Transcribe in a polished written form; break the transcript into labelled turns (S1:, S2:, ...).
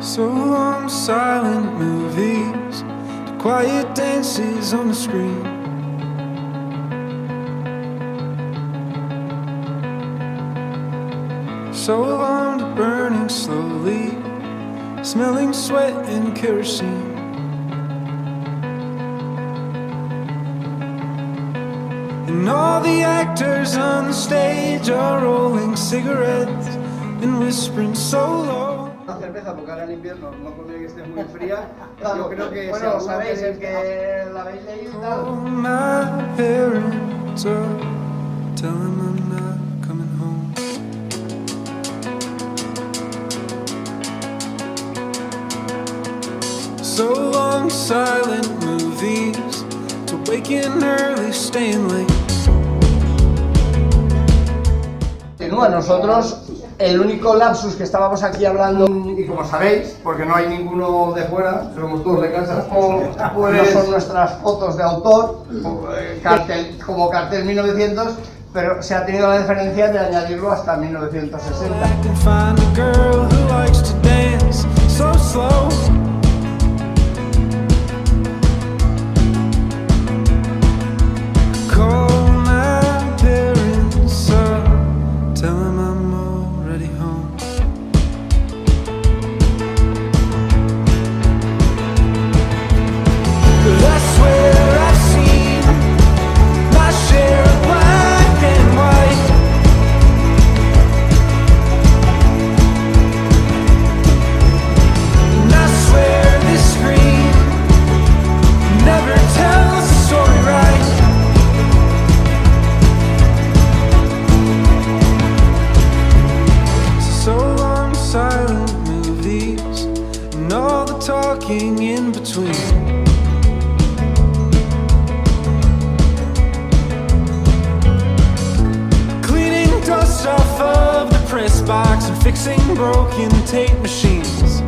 S1: So long silent movies to quiet dances on the screen. So long to burning slowly, smelling sweat and kerosene. And all the actors on the stage are rolling cigarettes and whispering so low.
S2: La cerveza, porque ahora en invierno no conviene que esté muy fría. Yo creo que
S3: bueno, sabéis, el que la habéis leído y tal.
S1: Oh, my parents are telling I'm not coming home. So long silent movies to waking early, staying late.
S3: Continúa, nosotros el único lapsus que estábamos aquí hablando, y como sabéis, porque no hay ninguno de fuera, somos todos de casa, no son nuestras fotos de autor, como cartel 1900, pero se ha tenido la diferencia de añadirlo hasta 1960.
S1: I can find a girl who likes to dance so slow. Call my parents up, tell them I'm already home. But I swear I've seen my share of black and white. And I swear this screen never tells the story right. So long silent movies and all the talking in between. Cleaning dust off of the press box and fixing broken tape machines.